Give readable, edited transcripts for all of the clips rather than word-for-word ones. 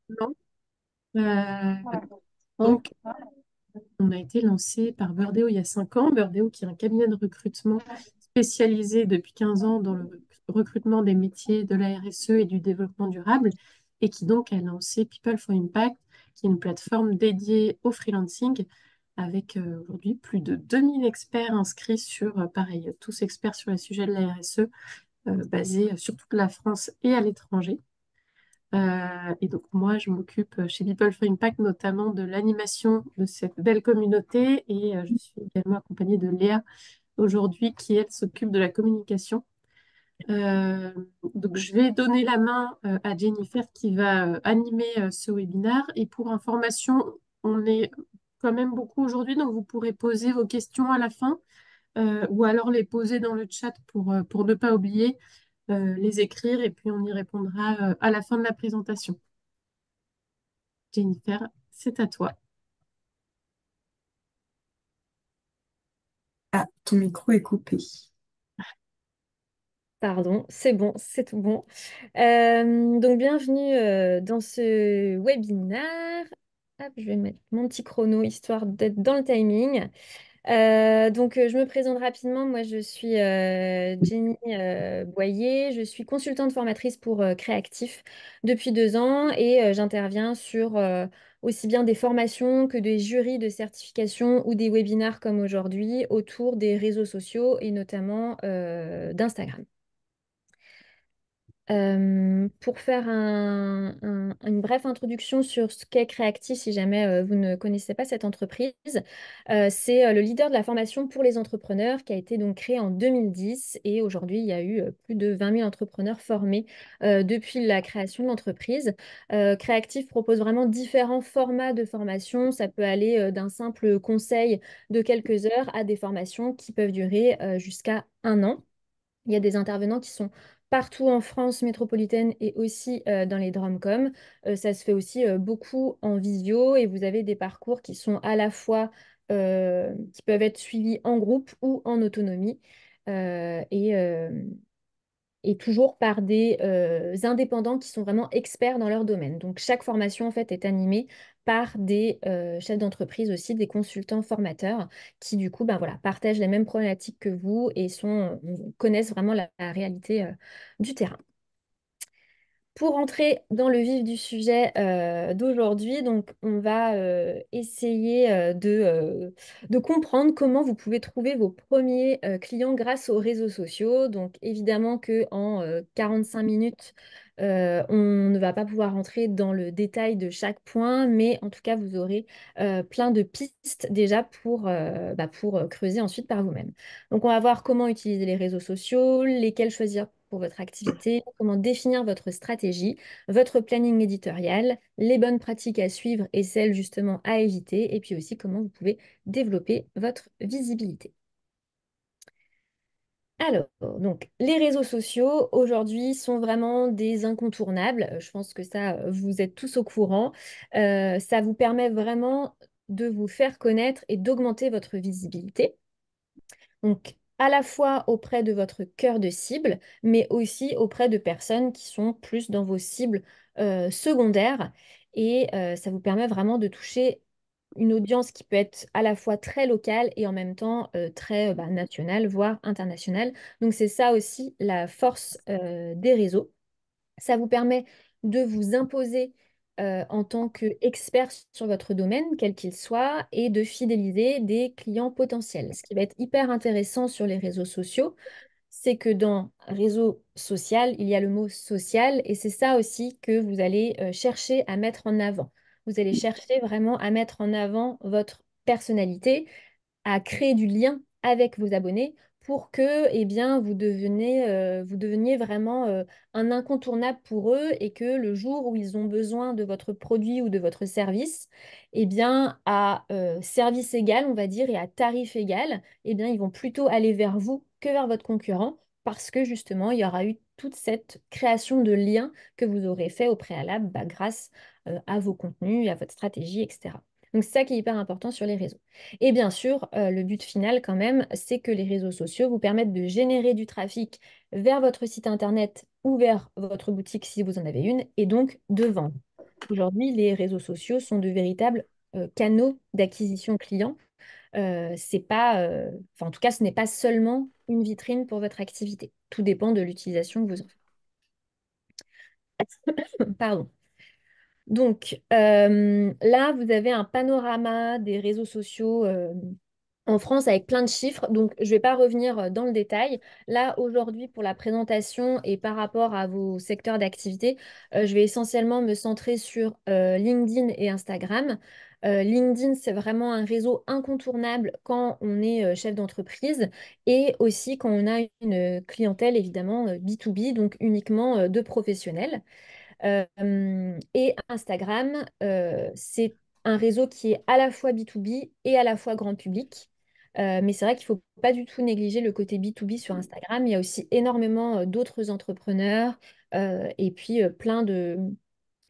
Non. Euh, Donc, donc, on a été lancé par Birdeo il y a 5 ans. Birdeo, qui est un cabinet de recrutement spécialisé depuis 15 ans dans le recrutement des métiers de la RSE et du développement durable, et qui donc a lancé People for Impact, qui est une plateforme dédiée au freelancing, avec aujourd'hui plus de 2000 experts inscrits sur, pareil, tous experts sur les sujets de la RSE, basés sur toute la France et à l'étranger. Et donc moi, je m'occupe chez People for Impact notamment de l'animation de cette belle communauté, et je suis également accompagnée de Léa aujourd'hui qui, elle, s'occupe de la communication. Euh, donc je vais donner la main à Jennifer qui va animer ce webinaire. Et pour information, on est quand même beaucoup aujourd'hui, donc vous pourrez poser vos questions à la fin, ou alors les poser dans le chat pour ne pas oublier, les écrire, et puis on y répondra à la fin de la présentation. Jennifer, c'est à toi. ah, ton micro est coupé. pardon, c'est bon, c'est tout bon. Donc, bienvenue dans ce webinaire. Hop, je vais mettre mon petit chrono histoire d'être dans le timing. Je me présente rapidement. Moi, je suis Jenny Boyer. Je suis consultante formatrice pour Créactif depuis 2 ans et j'interviens sur aussi bien des formations que des jurys de certification ou des webinaires comme aujourd'hui autour des réseaux sociaux et notamment d'Instagram. Pour faire une brève introduction sur ce qu'est Creactive, si jamais vous ne connaissez pas cette entreprise, c'est le leader de la formation pour les entrepreneurs qui a été donc créé en 2010 et aujourd'hui il y a eu plus de 20 000 entrepreneurs formés depuis la création de l'entreprise. Creactive propose vraiment différents formats de formation. Ça peut aller d'un simple conseil de quelques heures à des formations qui peuvent durer jusqu'à 1 an. Il y a des intervenants qui sont partout en France métropolitaine et aussi dans les DROM-COM. Ça se fait aussi beaucoup en visio et vous avez des parcours qui sont à la fois qui peuvent être suivis en groupe ou en autonomie. Et toujours par des indépendants qui sont vraiment experts dans leur domaine. Donc chaque formation en fait est animée par des chefs d'entreprise aussi, des consultants formateurs qui du coup ben, voilà, partagent les mêmes problématiques que vous et connaissent vraiment la réalité du terrain. Pour entrer dans le vif du sujet d'aujourd'hui, donc on va essayer de comprendre comment vous pouvez trouver vos premiers clients grâce aux réseaux sociaux. Donc évidemment que en 45 minutes, on ne va pas pouvoir rentrer dans le détail de chaque point, mais en tout cas, vous aurez plein de pistes déjà pour creuser ensuite par vous-même. Donc on va voir comment utiliser les réseaux sociaux, lesquels choisir pour votre activité, comment définir votre stratégie, votre planning éditorial, les bonnes pratiques à suivre et celles justement à éviter, et puis aussi comment vous pouvez développer votre visibilité. Alors, donc, les réseaux sociaux aujourd'hui sont vraiment des incontournables. Je pense que ça, vous êtes tous au courant. Ça vous permet vraiment de vous faire connaître et d'augmenter votre visibilité. Donc, à la fois auprès de votre cœur de cible, mais aussi auprès de personnes qui sont plus dans vos cibles secondaires. Et ça vous permet vraiment de toucher une audience qui peut être à la fois très locale et en même temps très nationale, voire internationale. Donc, c'est ça aussi la force des réseaux. Ça vous permet de vous imposer en tant qu'expert sur votre domaine, quel qu'il soit, et de fidéliser des clients potentiels. Ce qui va être hyper intéressant sur les réseaux sociaux, c'est que dans réseau social, il y a le mot social, et c'est ça aussi que vous allez chercher à mettre en avant. Vous allez chercher vraiment à mettre en avant votre personnalité, à créer du lien avec vos abonnés pour que eh bien, vous deveniez vraiment un incontournable pour eux et que le jour où ils ont besoin de votre produit ou de votre service, eh bien, à service égal, on va dire, et à tarif égal, eh bien, ils vont plutôt aller vers vous que vers votre concurrent parce que justement, il y aura eu toute cette création de liens que vous aurez fait au préalable grâce à vos contenus, à votre stratégie, etc. Donc, c'est ça qui est hyper important sur les réseaux. Et bien sûr, le but final quand même, c'est que les réseaux sociaux vous permettent de générer du trafic vers votre site internet ou vers votre boutique si vous en avez une, et donc de vendre. Aujourd'hui, les réseaux sociaux sont de véritables canaux d'acquisition clients. C'est pas, enfin, en tout cas, ce n'est pas seulement une vitrine pour votre activité. Tout dépend de l'utilisation que vous en faites. Pardon. Donc là, vous avez un panorama des réseaux sociaux en France avec plein de chiffres. Donc, je ne vais pas revenir dans le détail. Là, aujourd'hui, pour la présentation et par rapport à vos secteurs d'activité, je vais essentiellement me centrer sur LinkedIn et Instagram. LinkedIn, c'est vraiment un réseau incontournable quand on est chef d'entreprise et aussi quand on a une clientèle, évidemment, B2B, donc uniquement de professionnels. Et Instagram, c'est un réseau qui est à la fois B2B et à la fois grand public. Mais c'est vrai qu'il ne faut pas du tout négliger le côté B2B sur Instagram. Il y a aussi énormément d'autres entrepreneurs et puis plein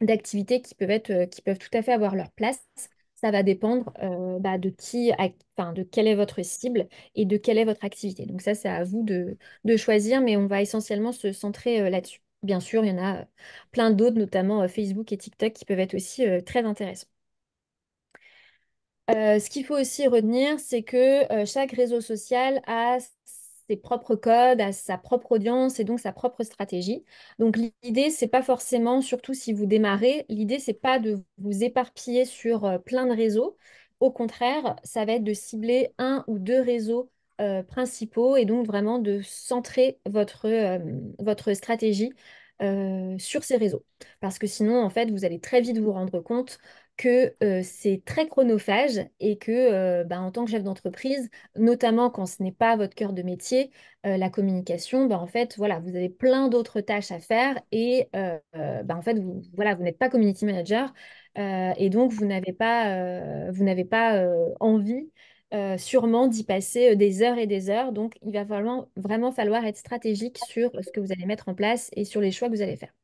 d'activités qui peuvent tout à fait avoir leur place. Ça va dépendre de enfin, de quelle est votre cible et de quelle est votre activité. Donc ça, c'est à vous de choisir, mais on va essentiellement se centrer là-dessus. Bien sûr, il y en a plein d'autres, notamment Facebook et TikTok, qui peuvent être aussi très intéressants. Ce qu'il faut aussi retenir, c'est que chaque réseau social a ses propres codes, a sa propre audience et donc sa propre stratégie. Donc l'idée, c'est pas forcément, surtout si vous démarrez, l'idée, c'est pas de vous éparpiller sur plein de réseaux. Au contraire, ça va être de cibler un ou deux réseaux principaux et donc vraiment de centrer votre stratégie sur ces réseaux. Parce que sinon, en fait, vous allez très vite vous rendre compte que c'est très chronophage et que en tant que chef d'entreprise, notamment quand ce n'est pas votre cœur de métier, la communication, en fait, voilà, vous avez plein d'autres tâches à faire et en fait, voilà, vous n'êtes pas community manager et donc vous n'avez pas envie sûrement d'y passer des heures et des heures. Donc, il va vraiment falloir être stratégique sur ce que vous allez mettre en place et sur les choix que vous allez faire.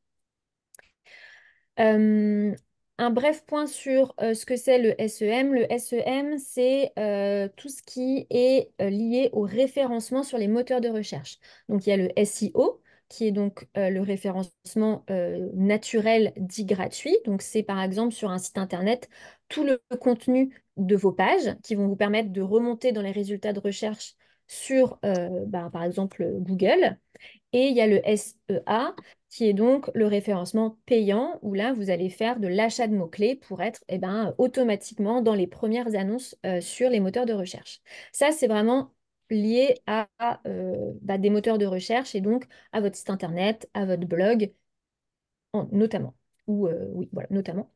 Euh, un bref point sur ce que c'est le SEM. Le SEM, c'est tout ce qui est lié au référencement sur les moteurs de recherche. Donc, il y a le SEO, qui est donc le référencement naturel dit gratuit. Donc, c'est par exemple sur un site internet tout le contenu de vos pages qui vont vous permettre de remonter dans les résultats de recherche sur, par exemple, Google. Et il y a le SEA, qui est donc le référencement payant, où là, vous allez faire de l'achat de mots-clés pour être automatiquement dans les premières annonces sur les moteurs de recherche. Ça, c'est vraiment lié à des moteurs de recherche et donc à votre site internet, à votre blog, notamment. Ou, oui, voilà, notamment.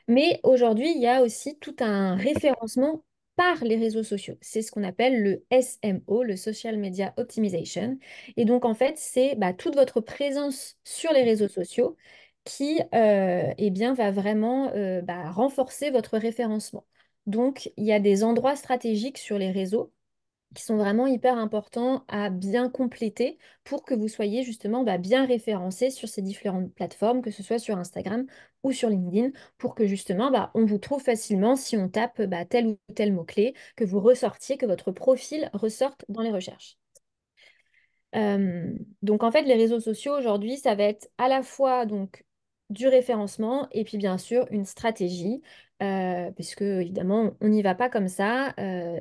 Mais aujourd'hui, il y a aussi tout un référencement par les réseaux sociaux. C'est ce qu'on appelle le SMO, le Social Media Optimization. Et donc, en fait, c'est toute votre présence sur les réseaux sociaux qui va vraiment renforcer votre référencement. Donc, il y a des endroits stratégiques sur les réseaux qui sont vraiment hyper importants à bien compléter pour que vous soyez justement bien référencé sur ces différentes plateformes, que ce soit sur Instagram ou sur LinkedIn, pour que justement on vous trouve facilement si on tape tel ou tel mot-clé, que vous ressortiez, que votre profil ressorte dans les recherches. Donc en fait, les réseaux sociaux aujourd'hui, ça va être à la fois donc du référencement et puis bien sûr une stratégie, parce que évidemment, on n'y va pas comme ça.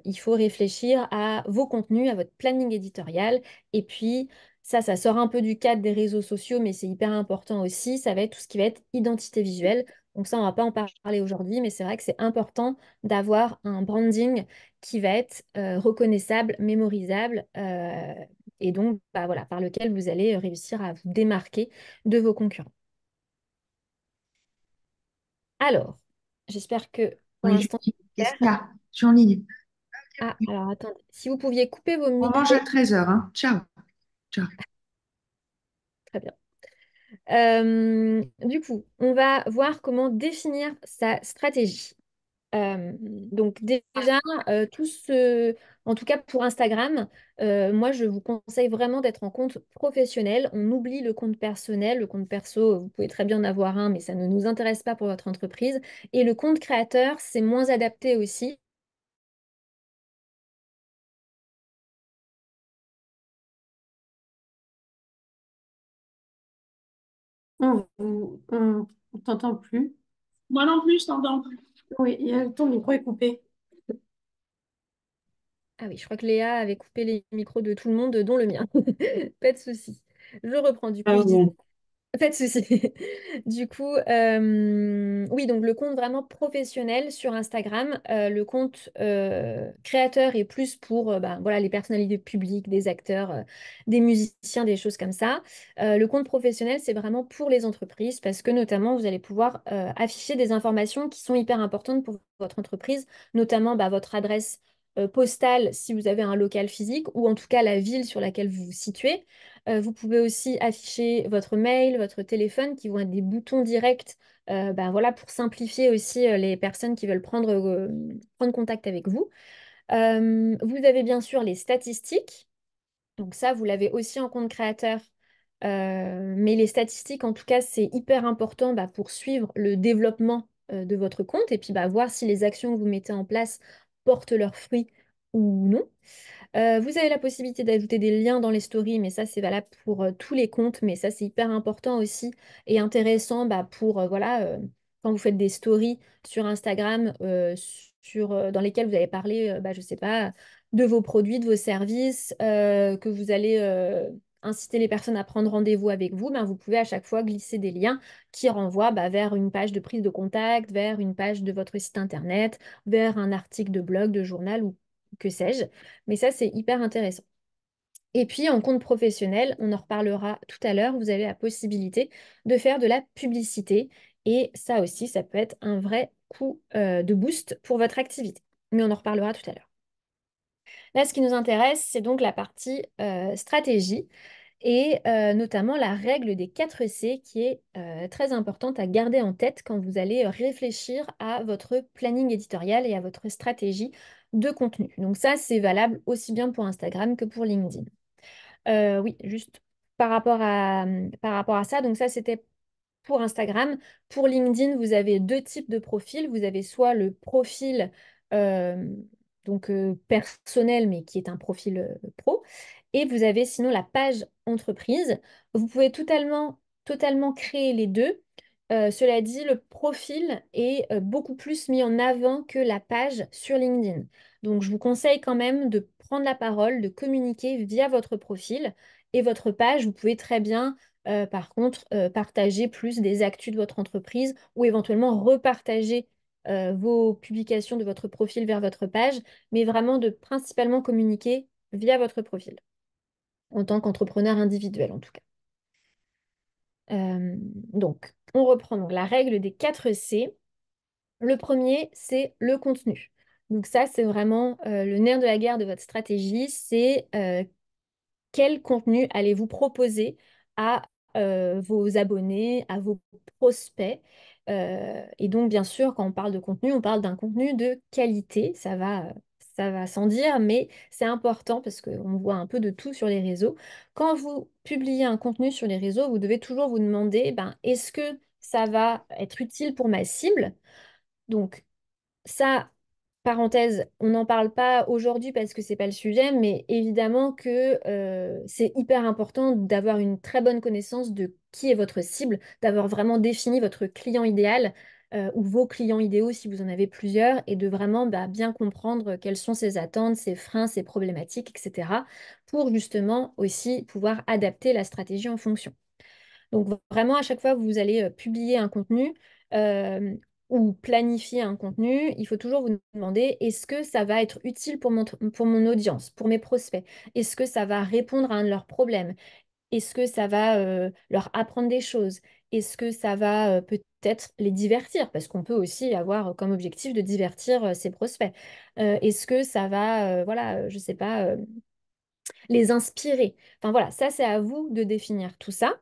Il faut réfléchir à vos contenus, à votre planning éditorial. Et puis ça sort un peu du cadre des réseaux sociaux, mais c'est hyper important aussi. Ça va être tout ce qui va être identité visuelle. Donc ça, on va pas en parler aujourd'hui, mais c'est vrai que c'est important d'avoir un branding qui va être reconnaissable, mémorisable. Et donc, voilà, par lequel vous allez réussir à vous démarquer de vos concurrents. Alors, j'espère que pour Oui, l'instant, c'est clair. Jessica, je suis en ligne. Ah, alors attendez, si vous pouviez couper vos On mange à micros, 13h, hein. Ciao. Ciao. très bien. Du coup, on va voir comment définir sa stratégie. Donc déjà, tout ce En tout cas, pour Instagram, moi, je vous conseille vraiment d'être en compte professionnel. On oublie le compte personnel. Le compte perso, vous pouvez très bien en avoir un, mais ça ne nous intéresse pas pour votre entreprise. Et le compte créateur, c'est moins adapté aussi. On t'entend plus. Moi non plus, je t'entends plus. Oui, ton micro est coupé. Ah oui, je crois que Léa avait coupé les micros de tout le monde, dont le mien. Pas de souci. Je reprends du coup, je disais. Pardon. Pas de souci. Du coup, oui, donc le compte vraiment professionnel sur Instagram, le compte créateur est plus pour bah, voilà, les personnalités publiques, des acteurs, des musiciens, des choses comme ça. Le compte professionnel, c'est vraiment pour les entreprises parce que notamment, vous allez pouvoir afficher des informations qui sont hyper importantes pour votre entreprise, notamment bah, votre adresse postale si vous avez un local physique ou en tout cas la ville sur laquelle vous vous situez. Vous pouvez aussi afficher votre mail, votre téléphone, qui vont être des boutons directs, ben voilà, pour simplifier aussi les personnes qui veulent prendre contact avec vous. Vous avez bien sûr les statistiques. Donc ça, vous l'avez aussi en compte créateur. Mais les statistiques, en tout cas, c'est hyper important bah, pour suivre le développement de votre compte et puis bah, voir si les actions que vous mettez en place portent leurs fruits ou non. Vous avez la possibilité d'ajouter des liens dans les stories, mais ça, c'est valable pour tous les comptes. Mais ça, c'est hyper important aussi et intéressant bah, pour, voilà, quand vous faites des stories sur Instagram dans lesquelles vous allez parler, bah, je sais pas, de vos produits, de vos services, que vous allez inciter les personnes à prendre rendez-vous avec vous, ben, vous pouvez à chaque fois glisser des liens qui renvoient bah, vers une page de prise de contact, vers une page de votre site internet, vers un article de blog, de journal ou que sais-je. Mais ça, c'est hyper intéressant. Et puis, en compte professionnel, on en reparlera tout à l'heure, vous avez la possibilité de faire de la publicité. Et ça aussi, ça peut être un vrai coup de boost pour votre activité. Mais on en reparlera tout à l'heure. Là, ce qui nous intéresse, c'est donc la partie stratégie et notamment la règle des 4 C qui est très importante à garder en tête quand vous allez réfléchir à votre planning éditorial et à votre stratégie de contenu. Donc ça, c'est valable aussi bien pour Instagram que pour LinkedIn. Oui, juste par rapport à ça, donc ça, c'était pour Instagram. Pour LinkedIn, vous avez 2 types de profils. Vous avez soit le profil euh, personnel, mais qui est un profil pro, et vous avez sinon la page entreprise. Vous pouvez totalement créer les deux. Cela dit, le profil est beaucoup plus mis en avant que la page sur LinkedIn. Donc, je vous conseille quand même de prendre la parole, de communiquer via votre profil et votre page. Vous pouvez très bien par contre, partager plus des actus de votre entreprise ou éventuellement repartager vos publications de votre profil vers votre page, mais vraiment de principalement communiquer via votre profil, en tant qu'entrepreneur individuel en tout cas. Donc, on reprend donc la règle des 4 C. Le premier, c'est le contenu. Donc ça, c'est vraiment le nerf de la guerre de votre stratégie, c'est quel contenu allez-vous proposer à vos abonnés, à vos prospects. Et donc, bien sûr, quand on parle de contenu, on parle d'un contenu de qualité. Ça va sans dire, mais c'est important parce qu'on voit un peu de tout sur les réseaux. Quand vous publiez un contenu sur les réseaux, vous devez toujours vous demander, ben, est-ce que ça va être utile pour ma cible? Donc, ça, parenthèse, on n'en parle pas aujourd'hui parce que c'est pas le sujet, mais évidemment que c'est hyper important d'avoir une très bonne connaissance de qui est votre cible, d'avoir vraiment défini votre client idéal ou vos clients idéaux si vous en avez plusieurs, et de vraiment bah, bien comprendre quelles sont ses attentes, ses freins, ses problématiques, etc., pour justement aussi pouvoir adapter la stratégie en fonction. Donc vraiment, à chaque fois que vous allez publier un contenu euh, ou planifier un contenu, il faut toujours vous demander, est-ce que ça va être utile pour mon audience, pour mes prospects? Est-ce que ça va répondre à un de leurs problèmes? Est-ce que ça va leur apprendre des choses? Est-ce que ça va peut-être les divertir? Parce qu'on peut aussi avoir comme objectif de divertir ses prospects. Est-ce que ça va, voilà, je sais pas, les inspirer? Enfin voilà, ça c'est à vous de définir tout ça.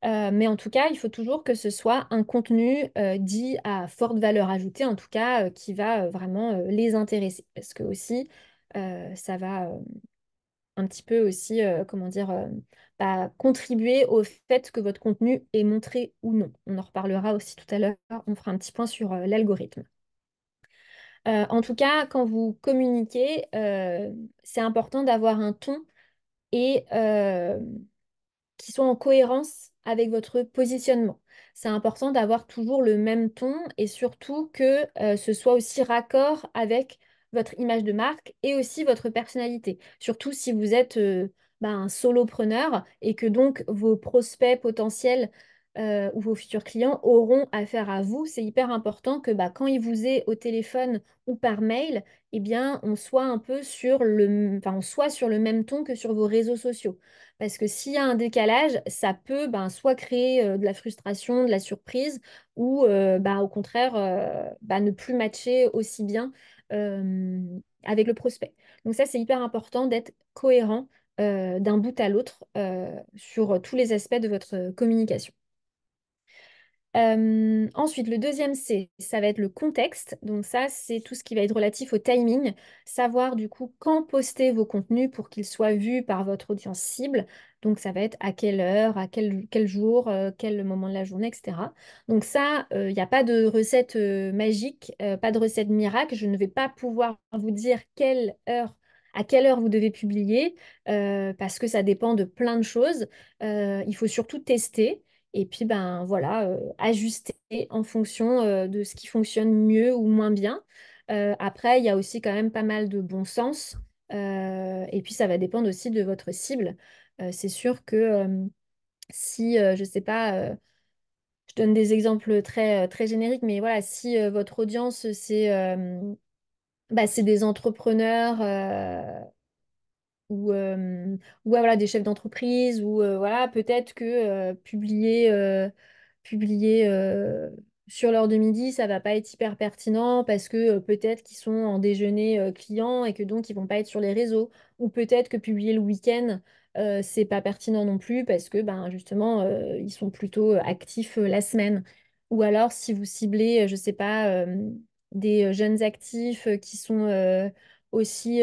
Mais en tout cas, il faut toujours que ce soit un contenu dit à forte valeur ajoutée, en tout cas, qui va vraiment les intéresser. Parce que aussi, ça va un petit peu aussi, comment dire, contribuer au fait que votre contenu est montré ou non. On en reparlera aussi tout à l'heure. On fera un petit point sur l'algorithme. En tout cas, quand vous communiquez, c'est important d'avoir un ton et qui soit en cohérence avec votre positionnement. C'est important d'avoir toujours le même ton et surtout que ce soit aussi raccord avec votre image de marque et aussi votre personnalité. Surtout si vous êtes un solopreneur et que donc vos prospects potentiels ou vos futurs clients auront affaire à vous, c'est hyper important que quand ils vous aient au téléphone ou par mail, eh bien, on soit un peu on soit sur le même ton que sur vos réseaux sociaux. Parce que s'il y a un décalage, ça peut soit créer de la frustration, de la surprise, ou au contraire ne plus matcher aussi bien euh, avec le prospect. Donc ça, c'est hyper important d'être cohérent d'un bout à l'autre sur tous les aspects de votre communication. Ensuite, le deuxième C, ça va être le contexte. Donc ça, c'est tout ce qui va être relatif au timing. Savoir du coup quand poster vos contenus pour qu'ils soient vus par votre audience cible. Donc ça va être à quelle heure, quel jour, quel moment de la journée, etc. Donc ça, il n'y a pas de recette magique, pas de recette miracle. Je ne vais pas pouvoir vous dire à quelle heure vous devez publier, parce que ça dépend de plein de choses. Il faut surtout tester. Et puis, voilà, ajuster en fonction de ce qui fonctionne mieux ou moins bien. Après, il y a aussi quand même pas mal de bon sens. Et puis, ça va dépendre aussi de votre cible. C'est sûr que si, je sais pas, je donne des exemples très génériques, mais voilà, si votre audience, c'est des entrepreneurs ou ouais, voilà, des chefs d'entreprise, ou voilà, peut-être que publier sur l'heure de midi, ça va pas être hyper pertinent parce que peut-être qu'ils sont en déjeuner client et que donc ils vont pas être sur les réseaux. Ou peut-être que publier le week-end, c'est pas pertinent non plus parce que justement, ils sont plutôt actifs la semaine. Ou alors si vous ciblez, je sais pas, des jeunes actifs qui sont aussi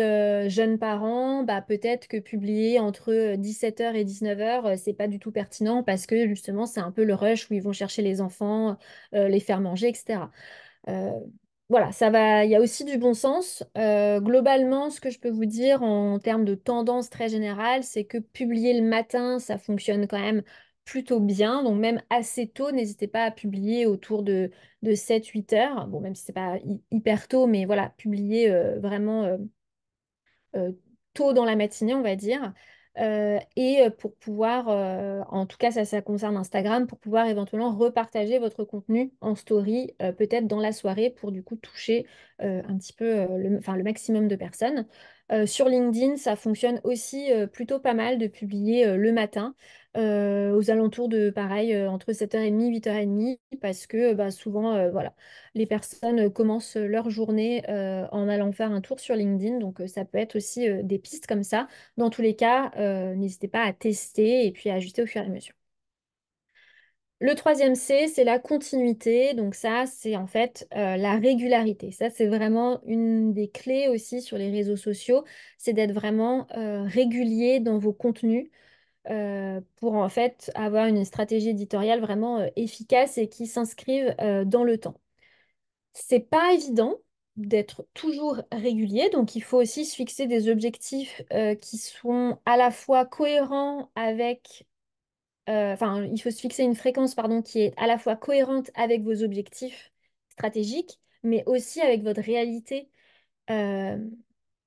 jeunes parents, peut-être que publier entre 17h et 19h, c'est pas du tout pertinent parce que justement, c'est un peu le rush où ils vont chercher les enfants, les faire manger, etc. Euh, voilà, ça va. Il y a aussi du bon sens. Globalement, ce que je peux vous dire en termes de tendance très générale, c'est que publier le matin, ça fonctionne quand même plutôt bien. Donc même assez tôt, n'hésitez pas à publier autour de 7-8 heures. Bon, même si c'est pas hyper tôt, mais voilà, publier vraiment euh, tôt dans la matinée, on va dire. Et pour pouvoir, en tout cas ça concerne Instagram, pour pouvoir éventuellement repartager votre contenu en story, peut-être dans la soirée, pour du coup toucher un petit peu le maximum de personnes. Sur LinkedIn, ça fonctionne aussi plutôt pas mal de publier le matin, aux alentours de pareil, entre 7h30 et 8h30, parce que souvent, voilà, les personnes commencent leur journée en allant faire un tour sur LinkedIn. Donc, ça peut être aussi des pistes comme ça. Dans tous les cas, n'hésitez pas à tester et puis à ajuster au fur et à mesure. Le troisième C, c'est la continuité. Donc ça, c'est en fait la régularité. Ça, c'est vraiment une des clés aussi sur les réseaux sociaux. C'est d'être vraiment régulier dans vos contenus pour en fait avoir une stratégie éditoriale vraiment efficace et qui s'inscrive dans le temps. C'est pas évident d'être toujours régulier, donc il faut aussi se fixer des objectifs qui sont à la fois cohérents avec, enfin, il faut se fixer une fréquence, pardon, qui est à la fois cohérente avec vos objectifs stratégiques, mais aussi avec votre réalité. Euh,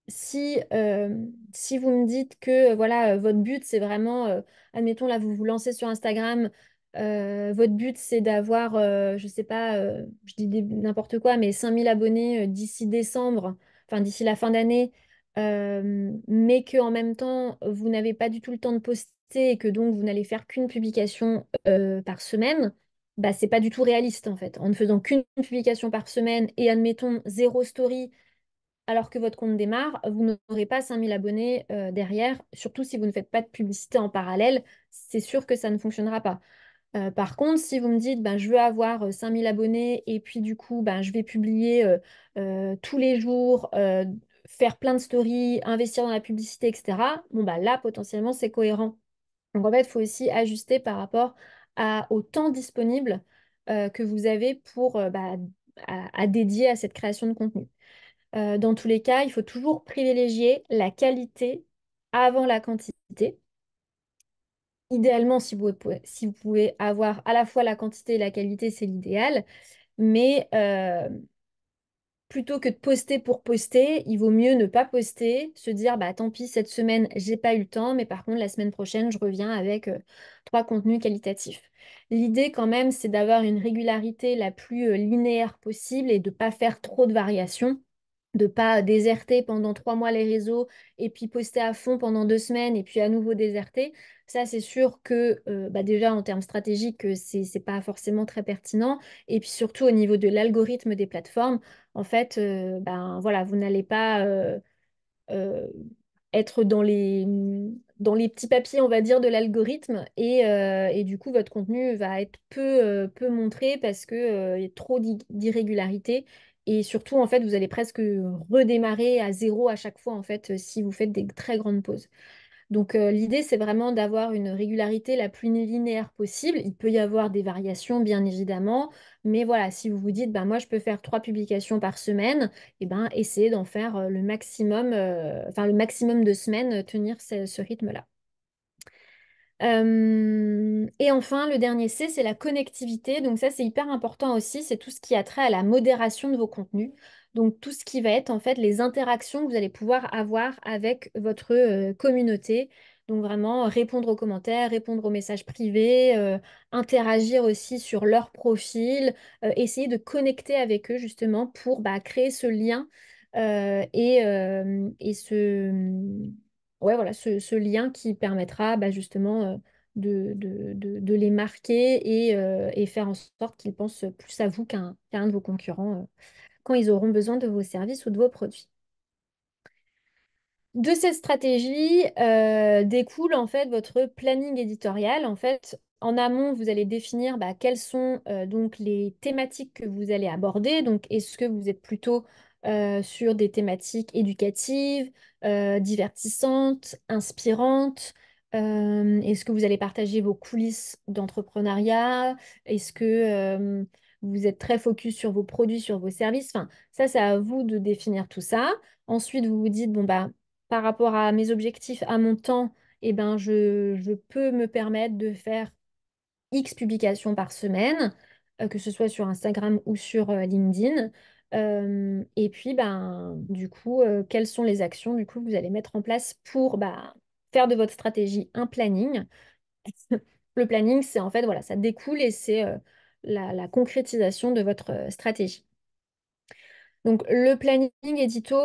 si vous me dites que voilà, votre but, c'est vraiment, admettons, là, vous vous lancez sur Instagram, votre but, c'est d'avoir, je sais pas, je dis n'importe quoi, mais 5 000 abonnés d'ici décembre, enfin d'ici la fin d'année, mais que en même temps, vous n'avez pas du tout le temps de poster et que donc vous n'allez faire qu'une publication par semaine. C'est pas du tout réaliste en fait. En ne faisant qu'une publication par semaine et admettons zéro story alors que votre compte démarre, vous n'aurez pas 5 000 abonnés derrière, surtout si vous ne faites pas de publicité en parallèle, c'est sûr que ça ne fonctionnera pas. Par contre, si vous me dites, je veux avoir 5 000 abonnés et puis du coup, je vais publier tous les jours, faire plein de stories, investir dans la publicité, etc., bon, bah là, potentiellement, c'est cohérent. Donc, en fait, il faut aussi ajuster par rapport au temps disponible que vous avez pour, à dédier à cette création de contenu. Dans tous les cas, il faut toujours privilégier la qualité avant la quantité. Idéalement, si vous pouvez avoir à la fois la quantité et la qualité, c'est l'idéal. Mais plutôt que de poster pour poster, il vaut mieux ne pas poster, se dire bah tant pis, cette semaine, j'ai pas eu le temps, mais par contre, la semaine prochaine, je reviens avec trois contenus qualitatifs. L'idée, quand même, c'est d'avoir une régularité la plus linéaire possible et de ne pas faire trop de variations, de pas déserter pendant 3 mois les réseaux et puis poster à fond pendant 2 semaines et puis à nouveau déserter. Ça, c'est sûr que déjà en termes stratégiques, c'est pas forcément très pertinent. Et puis surtout au niveau de l'algorithme des plateformes, en fait, ben voilà, vous n'allez pas euh, être dans les petits papiers, on va dire, de l'algorithme et du coup, votre contenu va être peu montré parce que, il y a trop d'irrégularités. Et surtout, en fait, vous allez presque redémarrer à zéro à chaque fois, en fait, si vous faites des très grandes pauses. Donc l'idée, c'est vraiment d'avoir une régularité la plus linéaire possible. Il peut y avoir des variations, bien évidemment, mais voilà, si vous vous dites, ben, moi, je peux faire 3 publications par semaine, et ben, essayez d'en faire le maximum de semaines, tenir ce rythme-là. Et enfin, le dernier C, c'est la connectivité. Donc ça, c'est hyper important aussi. C'est tout ce qui a trait à la modération de vos contenus. Donc tout ce qui va être en fait les interactions que vous allez pouvoir avoir avec votre communauté. Donc vraiment répondre aux commentaires, répondre aux messages privés, interagir aussi sur leur profil, essayer de connecter avec eux justement pour créer ce lien et ouais, voilà, ce lien qui permettra justement de les marquer et faire en sorte qu'ils pensent plus à vous qu'à un de vos concurrents quand ils auront besoin de vos services ou de vos produits. De cette stratégie découle en fait votre planning éditorial. En fait, en amont, vous allez définir quelles sont donc les thématiques que vous allez aborder. Donc, est-ce que vous êtes plutôt sur des thématiques éducatives, divertissantes, inspirantes? Est-ce que vous allez partager vos coulisses d'entrepreneuriat? Est-ce que vous êtes très focus sur vos produits, sur vos services? Enfin, ça, c'est à vous de définir tout ça. Ensuite, vous vous dites, bon, par rapport à mes objectifs, à mon temps, eh ben, je peux me permettre de faire X publications par semaine, que ce soit sur Instagram ou sur LinkedIn. Et puis, du coup, quelles sont les actions du coup, que vous allez mettre en place pour faire de votre stratégie un planning. Le planning, c'est en fait, voilà, ça découle et c'est la concrétisation de votre stratégie. Donc, le planning édito,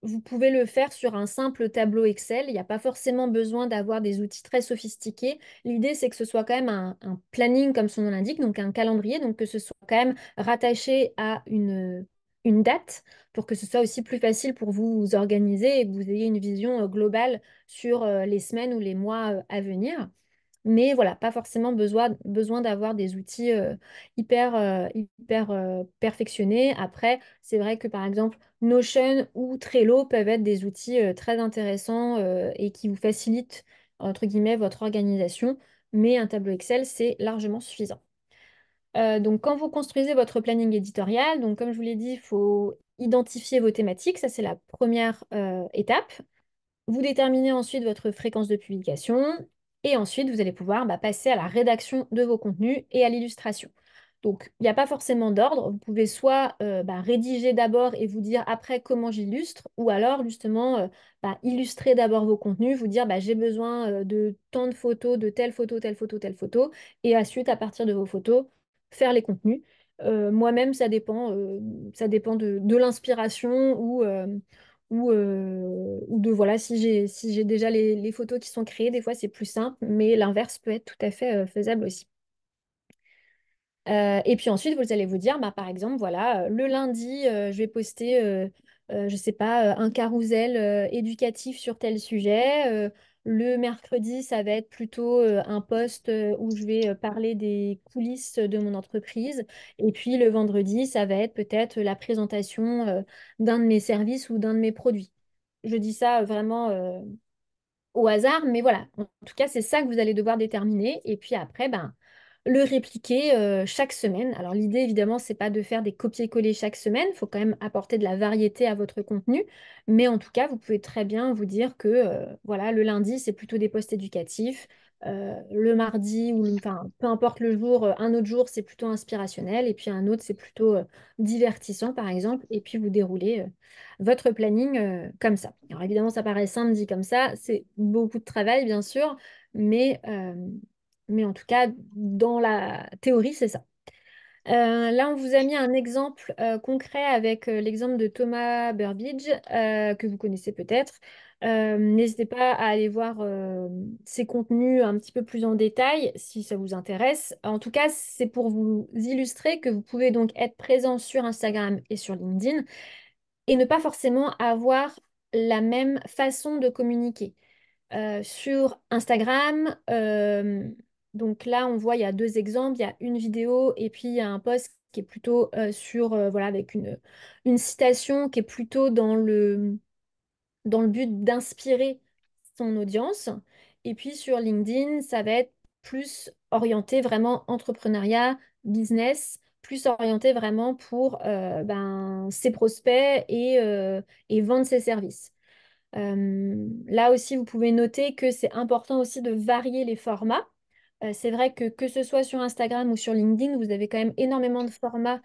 vous pouvez le faire sur un simple tableau Excel. Il n'y a pas forcément besoin d'avoir des outils très sophistiqués. L'idée, c'est que ce soit quand même un planning, comme son nom l'indique, donc un calendrier, donc que ce soit quand même rattaché à une date pour que ce soit aussi plus facile pour vous vous organiser et que vous ayez une vision globale sur les semaines ou les mois à venir. Mais voilà, pas forcément besoin d'avoir des outils hyper perfectionnés. Après, c'est vrai que par exemple, Notion ou Trello peuvent être des outils très intéressants et qui vous facilitent, entre guillemets, votre organisation. Mais un tableau Excel, c'est largement suffisant. Donc, quand vous construisez votre planning éditorial, donc comme je vous l'ai dit, il faut identifier vos thématiques. Ça, c'est la première étape. Vous déterminez ensuite votre fréquence de publication et ensuite vous allez pouvoir passer à la rédaction de vos contenus et à l'illustration. Donc, il n'y a pas forcément d'ordre. Vous pouvez soit rédiger d'abord et vous dire après comment j'illustre, ou alors justement illustrer d'abord vos contenus, vous dire j'ai besoin de tant de photos, de telle photo, telle photo, telle photo, et ensuite à partir de vos photos, faire les contenus. Moi-même, ça dépend de l'inspiration ou de voilà, si j'ai déjà les photos qui sont créées, des fois c'est plus simple, mais l'inverse peut être tout à fait faisable aussi. Et puis ensuite, vous allez vous dire, par exemple, voilà, le lundi, je vais poster, je sais pas, un carrousel éducatif sur tel sujet. Le mercredi, ça va être plutôt un post où je vais parler des coulisses de mon entreprise. Et puis le vendredi, ça va être peut-être la présentation d'un de mes services ou d'un de mes produits. Je dis ça vraiment au hasard, mais voilà. En tout cas, c'est ça que vous allez devoir déterminer. Et puis après, ben, le répliquer chaque semaine. Alors l'idée, évidemment, c'est pas de faire des copier-coller chaque semaine. Il faut quand même apporter de la variété à votre contenu. Mais en tout cas, vous pouvez très bien vous dire que voilà, le lundi, c'est plutôt des posts éducatifs. Le mardi, enfin, peu importe le jour, un autre jour, c'est plutôt inspirationnel. Et puis un autre, c'est plutôt divertissant, par exemple. Et puis vous déroulez votre planning comme ça. Alors évidemment, ça paraît simple dit comme ça. C'est beaucoup de travail, bien sûr. Mais, euh, mais en tout cas, dans la théorie, c'est ça. Là, on vous a mis un exemple concret avec l'exemple de Thomas Burbidge, que vous connaissez peut-être. N'hésitez pas à aller voir ses contenus un petit peu plus en détail si ça vous intéresse. En tout cas, c'est pour vous illustrer que vous pouvez donc être présent sur Instagram et sur LinkedIn et ne pas forcément avoir la même façon de communiquer sur Instagram. Donc là, on voit, il y a deux exemples. Il y a une vidéo et puis il y a un post qui est plutôt voilà, avec une citation qui est plutôt dans le but d'inspirer son audience. Et puis sur LinkedIn, ça va être plus orienté vraiment entrepreneuriat, business, plus orienté vraiment pour ben, ses prospects et vendre ses services. Là aussi, vous pouvez noter que c'est important aussi de varier les formats. C'est vrai que ce soit sur Instagram ou sur LinkedIn, vous avez quand même énormément de formats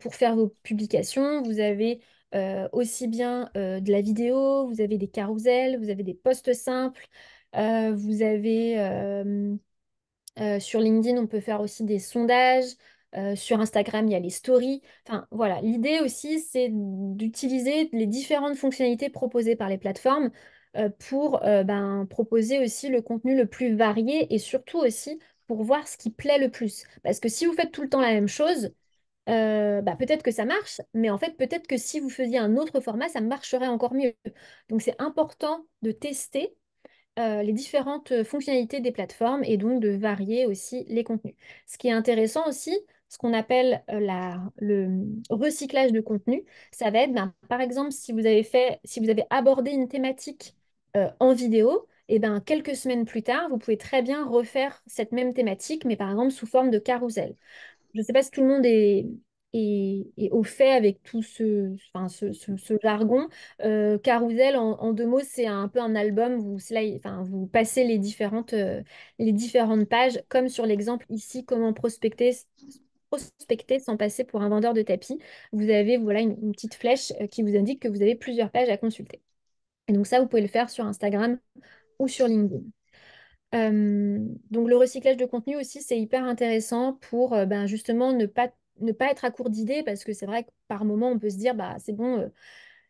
pour faire vos publications. Vous avez aussi bien de la vidéo, vous avez des carousels, vous avez des posts simples, vous avez sur LinkedIn, on peut faire aussi des sondages. Sur Instagram, il y a les stories. Enfin, voilà. L'idée aussi, c'est d'utiliser les différentes fonctionnalités proposées par les plateformes pour ben, proposer aussi le contenu le plus varié et surtout aussi pour voir ce qui plaît le plus. Parce que si vous faites tout le temps la même chose, bah, peut-être que ça marche, mais en fait, peut-être que si vous faisiez un autre format, ça marcherait encore mieux. Donc, c'est important de tester les différentes fonctionnalités des plateformes et donc de varier aussi les contenus. Ce qui est intéressant aussi, ce qu'on appelle le recyclage de contenu, ça va être, ben, par exemple, si vous avez abordé une thématique en vidéo, et ben, quelques semaines plus tard, vous pouvez très bien refaire cette même thématique, mais par exemple sous forme de carrousel. Je ne sais pas si tout le monde est au fait avec tout enfin, ce jargon. Carousel, en deux mots, c'est un peu un album. Enfin, vous passez les différentes pages, comme sur l'exemple ici, comment prospecter sans passer pour un vendeur de tapis. Vous avez voilà, une petite flèche qui vous indique que vous avez plusieurs pages à consulter. Et donc ça, vous pouvez le faire sur Instagram ou sur LinkedIn. Donc le recyclage de contenu aussi, c'est hyper intéressant pour ben, justement ne pas être à court d'idées parce que c'est vrai que par moment, on peut se dire, bah, c'est bon,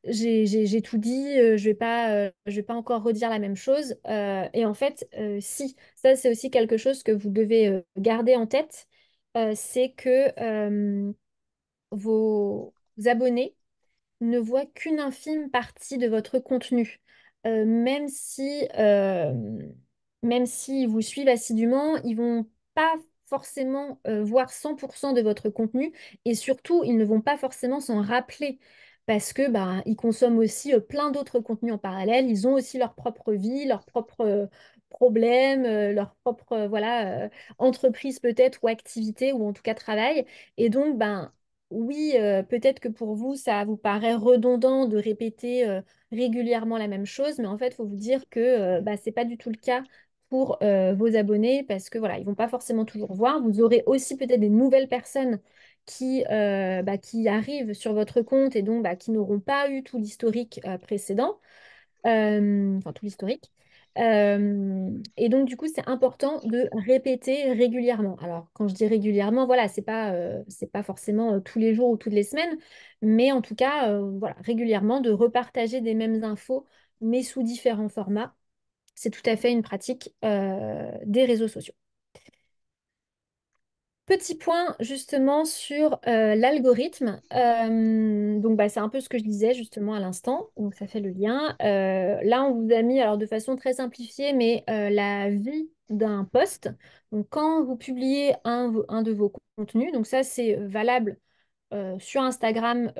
j'ai tout dit, je vais pas encore redire la même chose. Et en fait, si, ça c'est aussi quelque chose que vous devez garder en tête, c'est que vos abonnés ne voient qu'une infime partie de votre contenu. Euh, même si, euh, même s'ils vous suivent assidûment, ils vont pas forcément voir 100% de votre contenu et surtout, ils ne vont pas forcément s'en rappeler parce que bah, ils consomment aussi plein d'autres contenus en parallèle. Ils ont aussi leur propre vie, leurs propres problèmes, leur propre voilà, entreprise peut-être ou activité ou en tout cas travail. Et donc, ben, oui, peut-être que pour vous, ça vous paraît redondant de répéter régulièrement la même chose, mais en fait, il faut vous dire que bah, ce n'est pas du tout le cas pour vos abonnés parce que voilà, ils vont pas forcément toujours voir. Vous aurez aussi peut-être des nouvelles personnes qui arrivent sur votre compte et donc bah, qui n'auront pas eu tout l'historique précédent enfin tout l'historique. Et donc, du coup, c'est important de répéter régulièrement. Alors, quand je dis régulièrement, voilà, c'est pas forcément tous les jours ou toutes les semaines, mais en tout cas, voilà, régulièrement, de repartager des mêmes infos, mais sous différents formats. C'est tout à fait une pratique des réseaux sociaux. Petit point justement sur l'algorithme. Donc bah, c'est un peu ce que je disais justement à l'instant, donc ça fait le lien. Là, on vous a mis, alors de façon très simplifiée, mais la vie d'un post. Donc quand vous publiez un de vos contenus, donc ça c'est valable sur Instagram,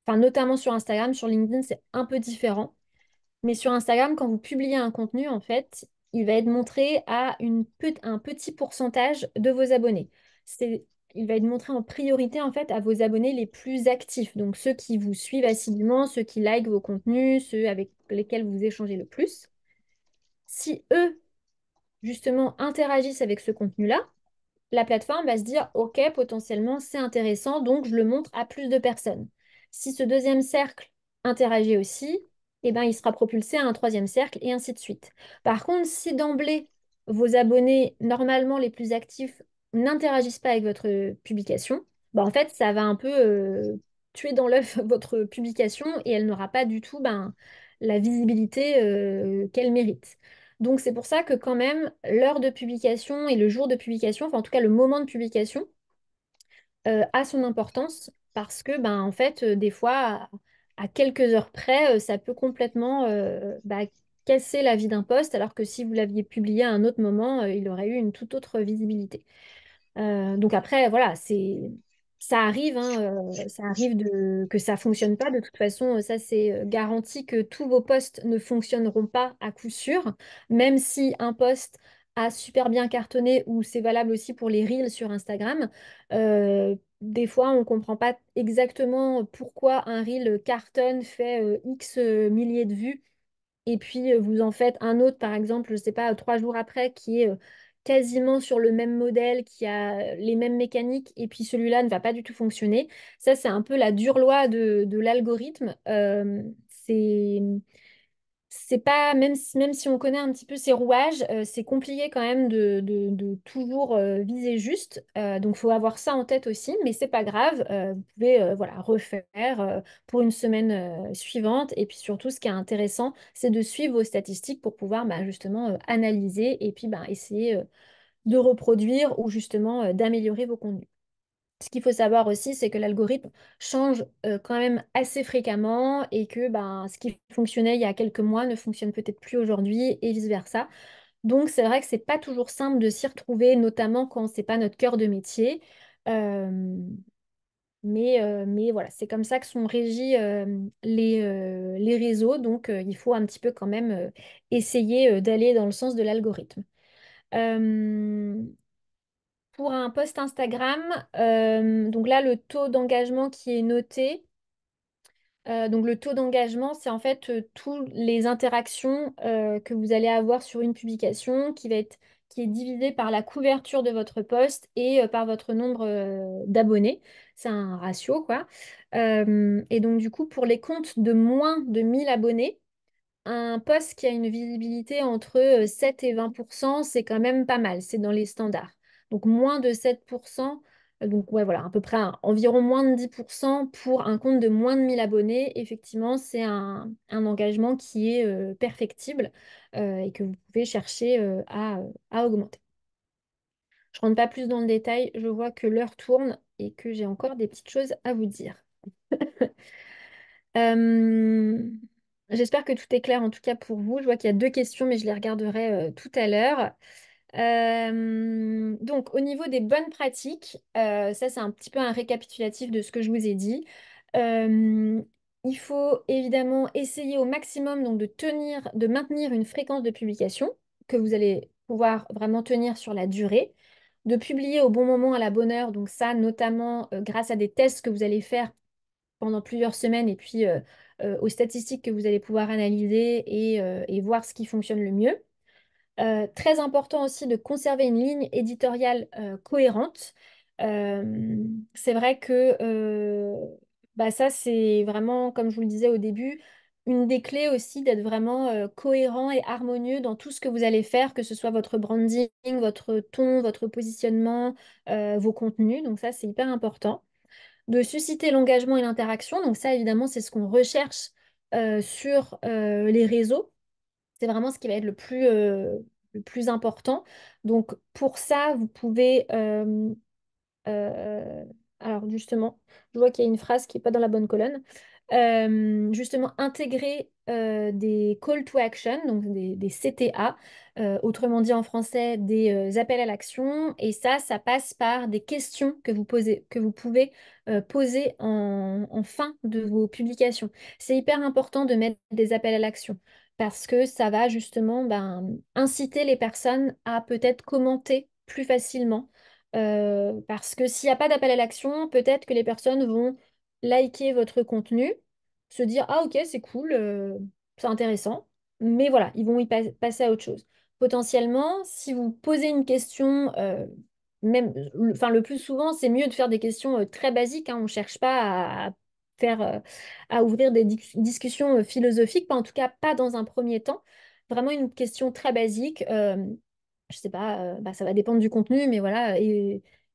enfin notamment sur Instagram, sur LinkedIn c'est un peu différent. Mais sur Instagram, quand vous publiez un contenu, en fait, il va être montré à un petit pourcentage de vos abonnés. C'est, il va être montré en priorité, en fait, à vos abonnés les plus actifs. Donc, ceux qui vous suivent assidûment, ceux qui likent vos contenus, ceux avec lesquels vous échangez le plus. Si eux, justement, interagissent avec ce contenu-là, la plateforme va se dire, OK, potentiellement, c'est intéressant, donc je le montre à plus de personnes. Si ce deuxième cercle interagit aussi, eh ben, il sera propulsé à un troisième cercle et ainsi de suite. Par contre, si d'emblée, vos abonnés, normalement les plus actifs, n'interagissent pas avec votre publication, bah, en fait, ça va un peu tuer dans l'œuf votre publication et elle n'aura pas du tout ben, la visibilité qu'elle mérite. Donc c'est pour ça que quand même l'heure de publication et le jour de publication, enfin en tout cas le moment de publication, a son importance parce que ben en fait des fois à quelques heures près, ça peut complètement bah, casser la vie d'un post alors que si vous l'aviez publié à un autre moment, il aurait eu une toute autre visibilité. Donc après, voilà, ça arrive, hein, ça arrive que ça fonctionne pas. De toute façon, ça c'est garanti que tous vos posts ne fonctionneront pas à coup sûr, même si un post a super bien cartonné ou c'est valable aussi pour les reels sur Instagram. Des fois, on comprend pas exactement pourquoi un reel cartonne, fait X milliers de vues et puis vous en faites un autre, par exemple, je ne sais pas, 3 jours après, qui est quasiment sur le même modèle, qui a les mêmes mécaniques, et puis celui-là ne va pas du tout fonctionner. Ça, c'est un peu la dure loi de l'algorithme. C'est pas, même si on connaît un petit peu ces rouages, c'est compliqué quand même de toujours viser juste. Donc, il faut avoir ça en tête aussi, mais c'est pas grave. Vous pouvez voilà, refaire pour une semaine suivante. Et puis surtout, ce qui est intéressant, c'est de suivre vos statistiques pour pouvoir bah, justement analyser et puis bah, essayer de reproduire ou justement d'améliorer vos contenus. Ce qu'il faut savoir aussi, c'est que l'algorithme change quand même assez fréquemment et que ben, ce qui fonctionnait il y a quelques mois ne fonctionne peut-être plus aujourd'hui et vice-versa. Donc c'est vrai que c'est pas toujours simple de s'y retrouver, notamment quand c'est pas notre cœur de métier. Euh, mais voilà, c'est comme ça que sont régis les réseaux. Donc il faut un petit peu quand même essayer d'aller dans le sens de l'algorithme. Euh, pour un post Instagram, donc là, le taux d'engagement qui est noté, donc le taux d'engagement, c'est en fait toutes les interactions que vous allez avoir sur une publication qui est divisé par la couverture de votre post et par votre nombre d'abonnés. C'est un ratio, quoi. Et donc du coup, pour les comptes de moins de 1000 abonnés, un poste qui a une visibilité entre 7 et 20%, c'est quand même pas mal, c'est dans les standards. Donc moins de 7%, donc ouais, voilà, à peu près environ moins de 10% pour un compte de moins de 1000 abonnés. Effectivement, c'est un engagement qui est perfectible et que vous pouvez chercher à augmenter. Je rentre pas plus dans le détail, je vois que l'heure tourne et que j'ai encore des petites choses à vous dire. Euh, J'espère que tout est clair en tout cas pour vous. Je vois qu'il y a 2 questions, mais je les regarderai tout à l'heure. Donc, au niveau des bonnes pratiques, ça c'est un petit peu un récapitulatif de ce que je vous ai dit. Euh, il faut évidemment essayer au maximum donc, de maintenir une fréquence de publication que vous allez pouvoir vraiment tenir sur la durée, de publier au bon moment à la bonne heure, donc ça notamment grâce à des tests que vous allez faire pendant plusieurs semaines et puis aux statistiques que vous allez pouvoir analyser et voir ce qui fonctionne le mieux. Très important aussi de conserver une ligne éditoriale cohérente. C'est vrai que bah ça, c'est vraiment, comme je vous le disais au début, une des clés aussi d'être vraiment cohérent et harmonieux dans tout ce que vous allez faire, que ce soit votre branding, votre ton, votre positionnement, vos contenus. Donc ça, c'est hyper important de susciter l'engagement et l'interaction. Donc ça, évidemment, c'est ce qu'on recherche sur les réseaux. C'est vraiment ce qui va être le plus le plus important. Donc pour ça, vous pouvez euh, alors justement, je vois qu'il y a une phrase qui n'est pas dans la bonne colonne. Justement, intégrer des call to action, donc des CTA, autrement dit en français des appels à l'action. Et ça passe par des questions que vous posez, que vous pouvez poser en fin de vos publications. C'est hyper important de mettre des appels à l'action parce que ça va justement inciter les personnes à peut-être commenter plus facilement parce que s'il n'y a pas d'appel à l'action, peut-être que les personnes vont liker votre contenu, se dire, ah ok, c'est cool, c'est intéressant, mais voilà, ils vont passer à autre chose. Potentiellement, si vous posez une question, enfin le plus souvent, c'est mieux de faire des questions très basiques, hein. On ne cherche pas à faire, à ouvrir des discussions philosophiques, pas en tout cas pas dans un premier temps. Vraiment une question très basique. Je sais pas, ça va dépendre du contenu, mais voilà.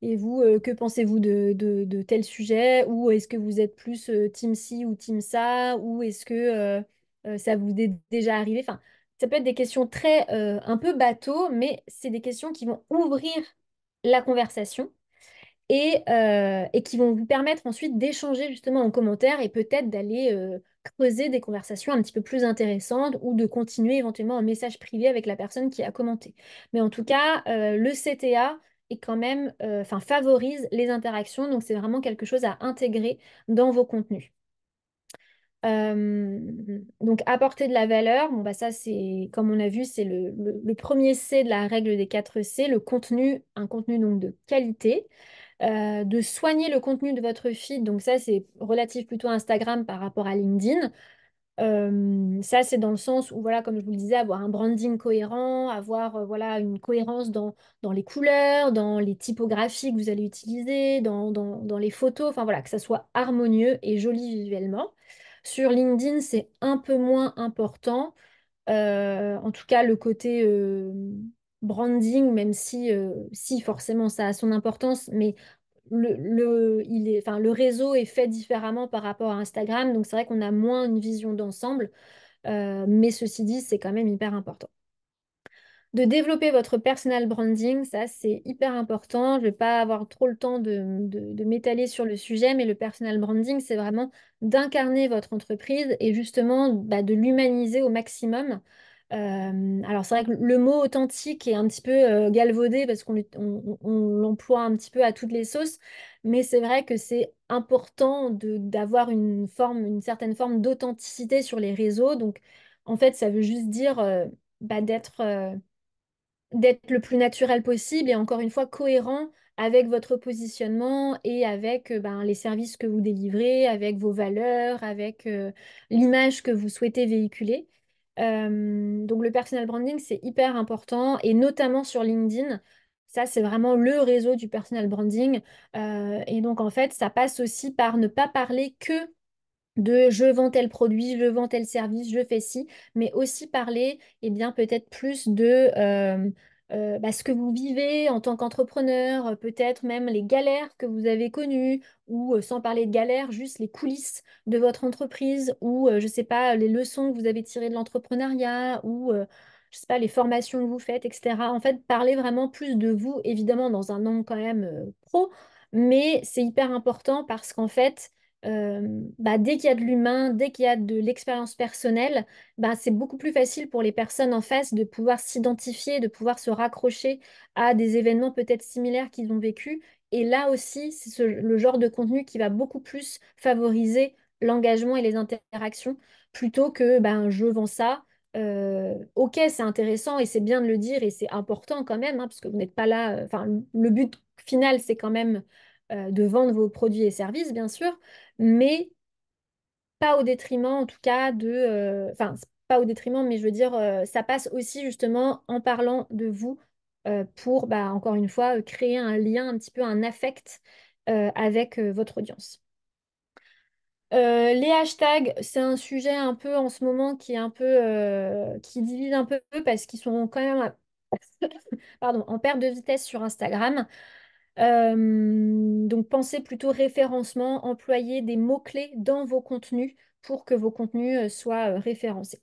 Et vous, que pensez-vous de tel sujet? Ou est-ce que vous êtes plus team ci ou team ça? Ou est-ce que ça vous est déjà arrivé? Enfin, ça peut être des questions très un peu bateau, mais c'est des questions qui vont ouvrir la conversation et qui vont vous permettre ensuite d'échanger justement en commentaire et peut-être d'aller creuser des conversations un petit peu plus intéressantes ou de continuer éventuellement un message privé avec la personne qui a commenté. Mais en tout cas, le CTA est quand même, enfin, favorise les interactions, donc c'est vraiment quelque chose à intégrer dans vos contenus. Euh, donc apporter de la valeur, bon, ça c'est, comme on a vu, c'est le premier C de la règle des 4 C, le contenu, un contenu donc de qualité. De soigner le contenu de votre feed. Donc ça, c'est relatif plutôt à Instagram par rapport à LinkedIn. Ça, c'est dans le sens où, voilà, comme je vous le disais, avoir un branding cohérent, avoir voilà, une cohérence dans les couleurs, dans les typographies que vous allez utiliser, dans les photos, enfin voilà, que ça soit harmonieux et joli visuellement. Sur LinkedIn, c'est un peu moins important. En tout cas, le côté branding, même si forcément ça a son importance, mais enfin, le réseau est fait différemment par rapport à Instagram, donc c'est vrai qu'on a moins une vision d'ensemble, mais ceci dit, c'est quand même hyper important. De développer votre personal branding, ça c'est hyper important. Je ne vais pas avoir trop le temps de m'étaler sur le sujet, mais le personal branding, c'est vraiment d'incarner votre entreprise et justement de l'humaniser au maximum. Alors c'est vrai que le mot authentique est un petit peu galvaudé parce qu'on l'emploie un petit peu à toutes les sauces, mais c'est vrai que c'est important d'avoir une certaine forme d'authenticité sur les réseaux. Donc en fait, ça veut juste dire d'être le plus naturel possible et encore une fois cohérent avec votre positionnement et avec les services que vous délivrez, avec vos valeurs, avec l'image que vous souhaitez véhiculer. Donc le personal branding, c'est hyper important et notamment sur LinkedIn. Ça, c'est vraiment le réseau du personal branding. Et donc, en fait, ça passe aussi par ne pas parler que de je vends tel produit, je vends tel service, je fais ci, mais aussi parler, eh bien, peut-être plus de ce que vous vivez en tant qu'entrepreneur, peut-être même les galères que vous avez connues, ou sans parler de galères, juste les coulisses de votre entreprise, ou je sais pas, les leçons que vous avez tirées de l'entrepreneuriat, ou je sais pas, les formations que vous faites, etc. En fait, parler vraiment plus de vous, évidemment, dans un angle quand même pro, mais c'est hyper important parce qu'en fait, dès qu'il y a de l'humain, dès qu'il y a de l'expérience personnelle, c'est beaucoup plus facile pour les personnes en face de pouvoir s'identifier, de pouvoir se raccrocher à des événements peut-être similaires qu'ils ont vécus. Et là aussi, c'est le genre de contenu qui va beaucoup plus favoriser l'engagement et les interactions plutôt que je vends ça. Ok, c'est intéressant et c'est bien de le dire et c'est important quand même, hein, parce que vous n'êtes pas là. Enfin, le but final, c'est quand même de vendre vos produits et services, bien sûr, mais pas au détriment, en tout cas, enfin, c'est pas au détriment, mais je veux dire, ça passe aussi justement en parlant de vous pour, encore une fois, créer un lien, un petit peu un affect avec votre audience. Les hashtags, c'est un sujet un peu en ce moment qui est un peu qui divise un peu parce qu'ils sont quand même pardon, en perte de vitesse sur Instagram. Donc pensez plutôt référencement, employez des mots-clés dans vos contenus pour que vos contenus soient référencés.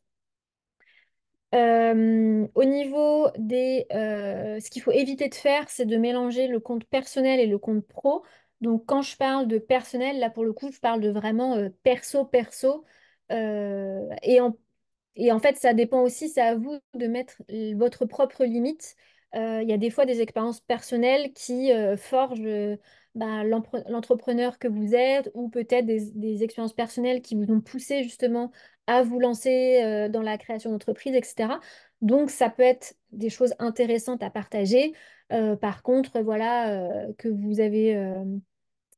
Au niveau ce qu'il faut éviter de faire, c'est de mélanger le compte personnel et le compte pro. Donc, quand je parle de personnel, là, pour le coup, je parle de vraiment perso-perso. Et en fait, ça dépend aussi, c'est à vous de mettre votre propre limite. Il y a des fois des expériences personnelles qui forgent bah, l'entrepreneur que vous êtes, ou peut-être des expériences personnelles qui vous ont poussé justement à vous lancer dans la création d'entreprise, etc. Donc, ça peut être des choses intéressantes à partager. Par contre, voilà, que vous avez,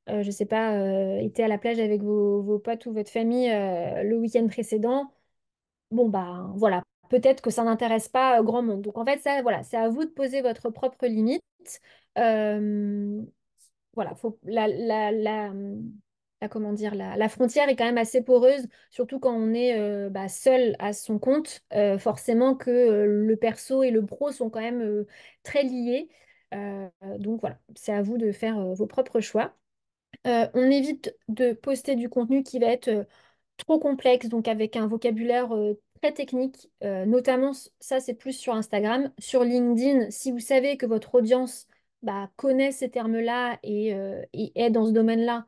je sais pas, été à la plage avec vos potes ou votre famille le week-end précédent, bon, bah voilà, peut-être que ça n'intéresse pas grand monde. Donc, en fait, ça, voilà, c'est à vous de poser votre propre limite. Euh, voilà, comment dire, la frontière est quand même assez poreuse, surtout quand on est bah, seul à son compte. Forcément que le perso et le pro sont quand même très liés. Donc voilà, c'est à vous de faire vos propres choix. On évite de poster du contenu qui va être trop complexe, donc avec un vocabulaire très technique. Notamment, ça c'est plus sur Instagram. Sur LinkedIn, si vous savez que votre audience bah, connaît ces termes-là et est dans ce domaine-là,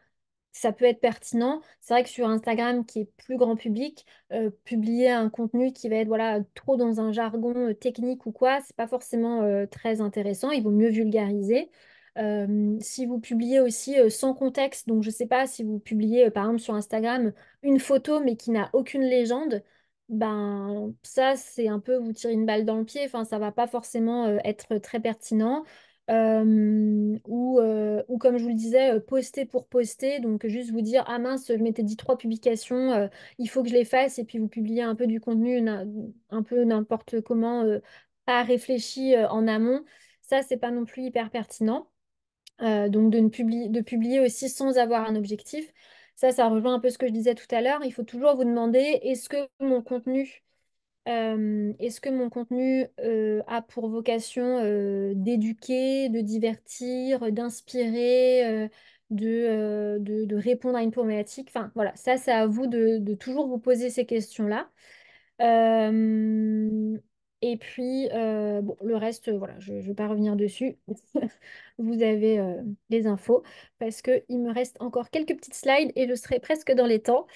ça peut être pertinent. C'est vrai que sur Instagram, qui est plus grand public, publier un contenu qui va être voilà, trop dans un jargon technique ou quoi, c'est pas forcément très intéressant. Il vaut mieux vulgariser. Si vous publiez aussi sans contexte, donc je sais pas si vous publiez par exemple sur Instagram une photo mais qui n'a aucune légende, ben ça c'est un peu vous tirer une balle dans le pied. Enfin, ça va pas forcément être très pertinent. Ou comme je vous le disais, poster pour poster, donc juste vous dire, ah mince, je m'étais dit 3 publications, il faut que je les fasse, et puis vous publiez un peu du contenu, un peu n'importe comment, pas réfléchi en amont. Ça, c'est pas non plus hyper pertinent. Donc de publier aussi sans avoir un objectif. Ça rejoint un peu ce que je disais tout à l'heure. Il faut toujours vous demander, est-ce que mon contenu a pour vocation d'éduquer, de divertir, d'inspirer, de répondre à une problématique? Enfin, voilà, ça, c'est à vous de toujours vous poser ces questions-là. Euh, et puis, bon, le reste, voilà, je ne vais pas revenir dessus. Vous avez les infos parce qu'il me reste encore quelques petites slides et je serai presque dans les temps.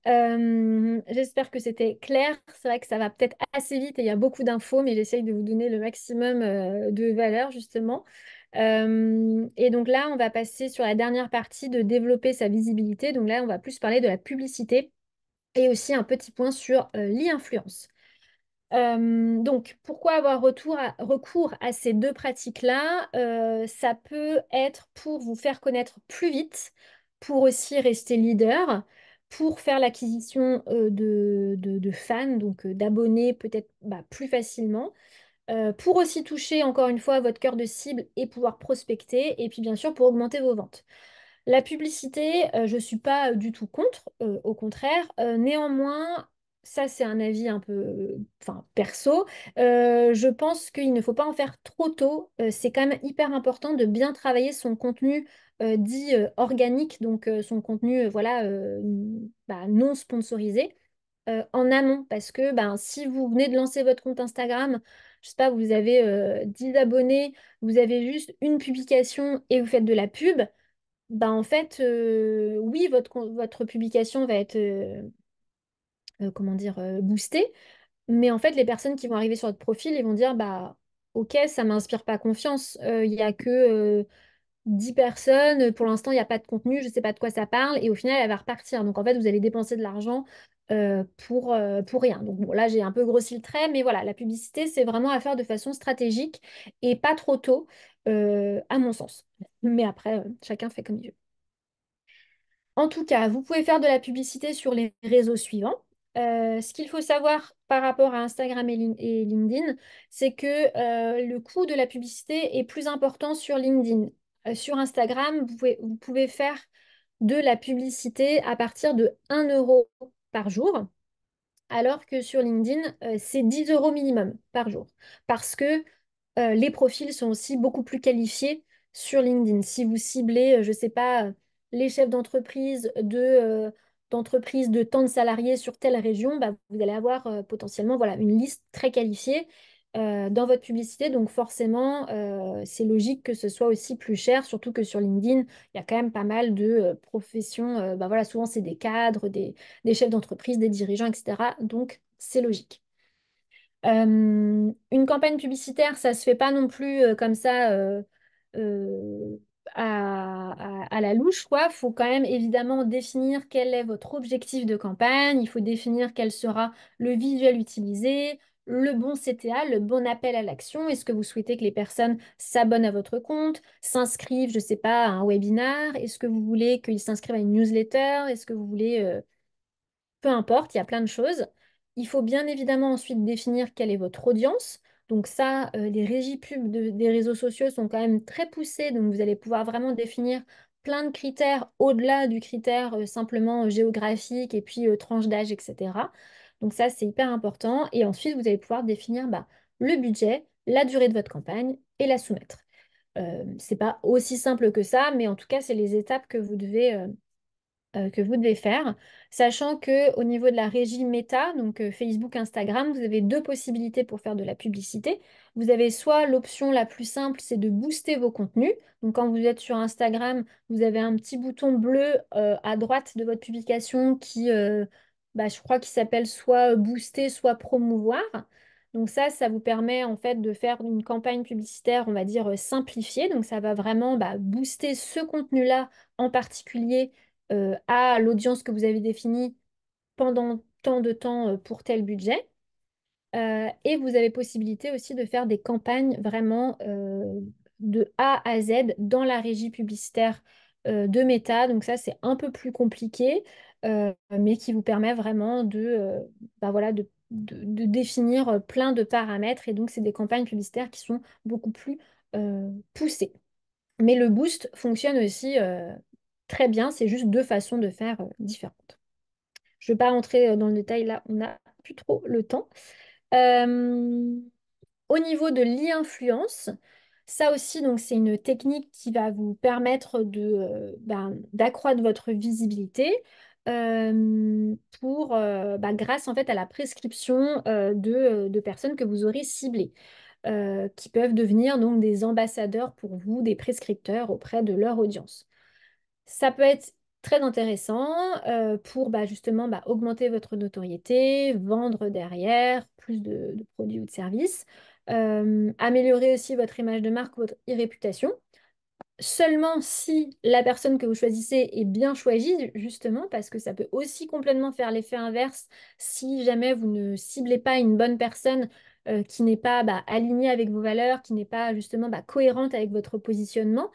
J'espère que c'était clair. C'est vrai que ça va peut-être assez vite et il y a beaucoup d'infos, mais j'essaye de vous donner le maximum de valeur, justement. Et donc là, on va passer sur la dernière partie de développer sa visibilité. Donc là, on va plus parler de la publicité et aussi un petit point sur l'e-influence. Donc, pourquoi avoir recours à ces deux pratiques-là? Ça peut être pour vous faire connaître plus vite, pour aussi rester leader, pour faire l'acquisition de fans, donc d'abonnés peut-être bah, plus facilement, pour aussi toucher encore une fois votre cœur de cible et pouvoir prospecter, et puis bien sûr pour augmenter vos ventes. La publicité, je ne suis pas du tout contre, au contraire. Néanmoins, ça c'est un avis un peu enfin, perso. Je pense qu'il ne faut pas en faire trop tôt. C'est quand même hyper important de bien travailler son contenu dit organique, donc son contenu voilà, bah, non sponsorisé en amont. Parce que ben, si vous venez de lancer votre compte Instagram, je sais pas, vous avez 10 abonnés, vous avez juste une publication et vous faites de la pub. Bah en fait, oui, votre publication va être, comment dire, boostée, mais en fait, les personnes qui vont arriver sur votre profil, ils vont dire, bah, ok, ça m'inspire pas confiance, il n'y a que 10 personnes, pour l'instant, il n'y a pas de contenu, je ne sais pas de quoi ça parle, et au final, elle va repartir. Donc en fait, vous allez dépenser de l'argent pour rien. Donc bon, là, j'ai un peu grossi le trait, mais voilà, la publicité, c'est vraiment à faire de façon stratégique et pas trop tôt, à mon sens. Mais après, chacun fait comme il veut. En tout cas, vous pouvez faire de la publicité sur les réseaux suivants. Ce qu'il faut savoir par rapport à Instagram et LinkedIn, c'est que le coût de la publicité est plus important sur LinkedIn. Sur Instagram, vous pouvez faire de la publicité à partir de 1 € par jour, alors que sur LinkedIn, c'est 10 € minimum par jour. Parce que les profils sont aussi beaucoup plus qualifiés sur LinkedIn. Si vous ciblez, je ne sais pas, les chefs d'entreprise de d'entreprises de tant de salariés sur telle région, bah, vous allez avoir potentiellement voilà, une liste très qualifiée dans votre publicité. Donc forcément, c'est logique que ce soit aussi plus cher, surtout que sur LinkedIn, il y a quand même pas mal de professions. Bah, voilà, souvent, c'est des cadres, des chefs d'entreprise, des dirigeants, etc. Donc, c'est logique. Une campagne publicitaire, ça se fait pas non plus comme ça euh, à la louche, quoi. Il faut quand même évidemment définir quel est votre objectif de campagne. Il faut définir quel sera le visuel utilisé, le bon CTA, le bon appel à l'action. Est-ce que vous souhaitez que les personnes s'abonnent à votre compte, s'inscrivent, je sais pas, à un webinar? Est-ce que vous voulez qu'ils s'inscrivent à une newsletter? Est-ce que vous voulez peu importe, il y a plein de choses. Il faut bien évidemment ensuite définir quelle est votre audience. Donc ça, les régies pubs des réseaux sociaux sont quand même très poussées. Donc vous allez pouvoir vraiment définir plein de critères au-delà du critère simplement géographique et puis tranche d'âge, etc. Donc ça, c'est hyper important. Et ensuite, vous allez pouvoir définir bah, le budget, la durée de votre campagne et la soumettre. C'est pas aussi simple que ça, mais en tout cas, c'est les étapes que vous devez faire, sachant que au niveau de la régie Meta, donc Facebook, Instagram, vous avez deux possibilités pour faire de la publicité. Vous avez soit l'option la plus simple, c'est de booster vos contenus. Donc quand vous êtes sur Instagram, vous avez un petit bouton bleu à droite de votre publication qui, bah, je crois qu'il s'appelle soit booster, soit promouvoir. Donc ça vous permet en fait de faire une campagne publicitaire, on va dire simplifiée. Donc ça va vraiment bah, booster ce contenu-là en particulier à l'audience que vous avez définie pendant tant de temps pour tel budget. Et vous avez possibilité aussi de faire des campagnes vraiment de A à Z dans la régie publicitaire de Meta. Donc ça, c'est un peu plus compliqué, mais qui vous permet vraiment bah voilà, de définir plein de paramètres. Et donc, c'est des campagnes publicitaires qui sont beaucoup plus poussées. Mais le boost fonctionne aussi très bien, c'est juste deux façons de faire différentes. Je ne vais pas rentrer dans le détail là, on n'a plus trop le temps. Euh, Au niveau de l'e-influence, ça aussi, donc, c'est une technique qui va vous permettre d'accroître votre visibilité grâce en fait à la prescription de personnes que vous aurez ciblées, qui peuvent devenir donc des ambassadeurs pour vous, des prescripteurs auprès de leur audience. Ça peut être très intéressant pour justement augmenter votre notoriété, vendre derrière plus de produits ou de services, améliorer aussi votre image de marque, votre e-réputation. Seulement si la personne que vous choisissez est bien choisie, justement, parce que ça peut aussi complètement faire l'effet inverse si jamais vous ne ciblez pas une bonne personne qui n'est pas alignée avec vos valeurs, qui n'est pas justement cohérente avec votre positionnement.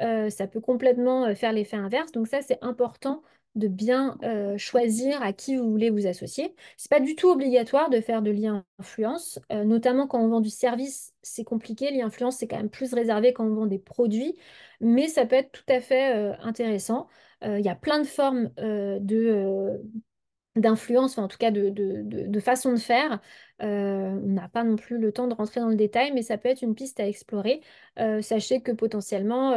Ça peut complètement faire l'effet inverse. Donc ça, c'est important de bien choisir à qui vous voulez vous associer. C'est pas du tout obligatoire de faire de l'e-influence, notamment quand on vend du service, c'est compliqué. L'e-influence, c'est quand même plus réservé quand on vend des produits, mais ça peut être tout à fait intéressant. Il y a plein de formes d'influence, enfin, en tout cas de façon de faire. On n'a pas non plus le temps de rentrer dans le détail, mais ça peut être une piste à explorer. Sachez que potentiellement,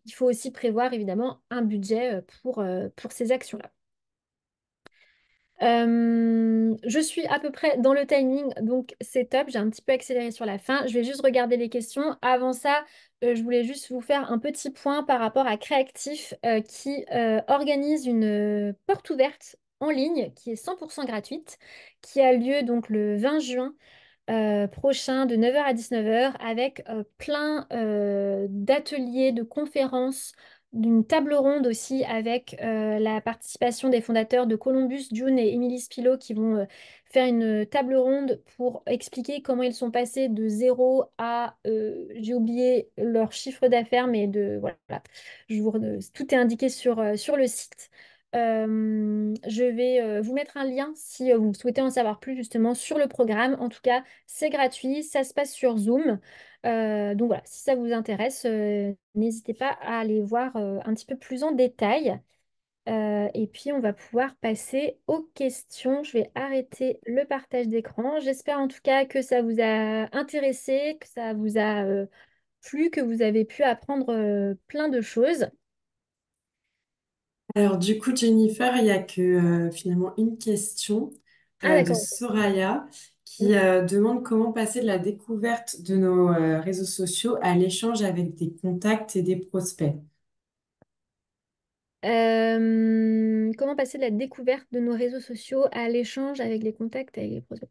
il faut aussi prévoir évidemment un budget pour ces actions-là. Je suis à peu près dans le timing, donc c'est top. J'ai un petit peu accéléré sur la fin. Je vais juste regarder les questions. Avant ça, je voulais juste vous faire un petit point par rapport à Créactif qui organise une porte ouverte en ligne qui est 100% gratuite, qui a lieu donc le 20 juin prochain de 9h à 19h avec plein d'ateliers, de conférences, d'une table ronde aussi avec la participation des fondateurs de Columbus, June et Emily Spilo qui vont faire une table ronde pour expliquer comment ils sont passés de zéro à, j'ai oublié leur chiffre d'affaires, mais voilà, tout est indiqué sur le site. Je vais vous mettre un lien si vous souhaitez en savoir plus justement sur le programme. En tout cas, c'est gratuit, ça se passe sur Zoom. Donc voilà, si ça vous intéresse, n'hésitez pas à aller voir un petit peu plus en détail. Et puis, on va pouvoir passer aux questions. Je vais arrêter le partage d'écran. J'espère en tout cas que ça vous a intéressé, que ça vous a plu, que vous avez pu apprendre plein de choses. Alors du coup, Jennifer, il n'y a que finalement une question Ah, de d'accord. Soraya qui Oui. demande comment passer de la découverte de nos réseaux sociaux à l'échange avec des contacts et des prospects. Comment passer de la découverte de nos réseaux sociaux à l'échange avec les contacts, avec les prospects?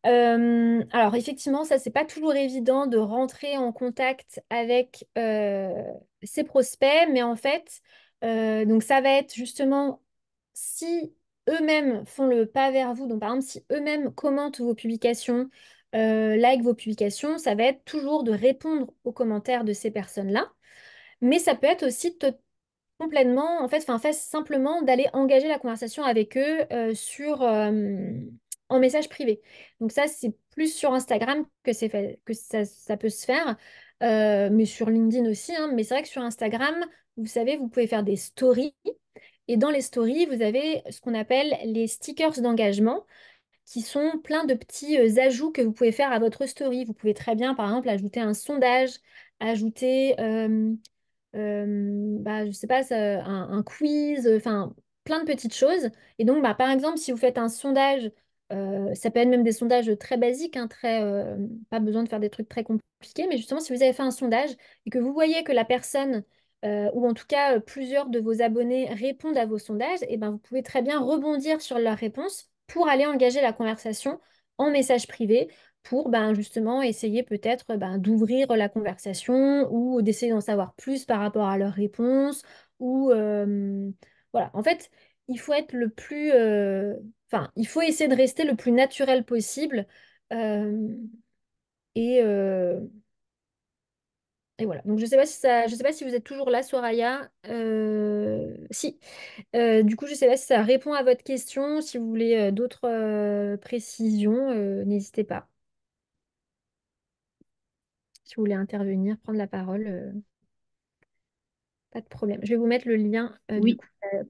Alors effectivement, ça, c'est pas toujours évident de rentrer en contact avec ses prospects, mais en fait, donc ça va être justement si eux-mêmes font le pas vers vous, donc par exemple si eux-mêmes commentent vos publications, like vos publications, ça va être toujours de répondre aux commentaires de ces personnes-là. Mais ça peut être aussi complètement, en fait, enfin, fait simplement d'aller engager la conversation avec eux en message privé. Donc ça, c'est plus sur Instagram que ça peut se faire, mais sur LinkedIn aussi, hein. Mais c'est vrai que sur Instagram, vous savez, vous pouvez faire des stories. Et dans les stories, vous avez ce qu'on appelle les stickers d'engagement, qui sont plein de petits ajouts que vous pouvez faire à votre story. Vous pouvez très bien, par exemple, ajouter un sondage, ajouter je sais pas, un quiz, enfin plein de petites choses. Et donc, bah, par exemple, si vous faites un sondage, ça peut être même des sondages très basiques, hein, pas besoin de faire des trucs très compliqués, mais justement, si vous avez fait un sondage et que vous voyez que la personne, ou en tout cas plusieurs de vos abonnés répondent à vos sondages, et ben, vous pouvez très bien rebondir sur leurs réponses pour aller engager la conversation en message privé pour ben, justement essayer peut-être ben, d'ouvrir la conversation ou d'essayer d'en savoir plus par rapport à leurs réponses. Ou voilà, en fait, il faut être le plus... Enfin, il faut essayer de rester le plus naturel possible. euh, et, euh, et voilà. Donc, je sais pas si vous êtes toujours là, Soraya. Si. Du coup, je sais pas si ça répond à votre question. Si vous voulez d'autres précisions, n'hésitez pas. Si vous voulez intervenir, prendre la parole, pas de problème. Je vais vous mettre le lien du Oui, coup,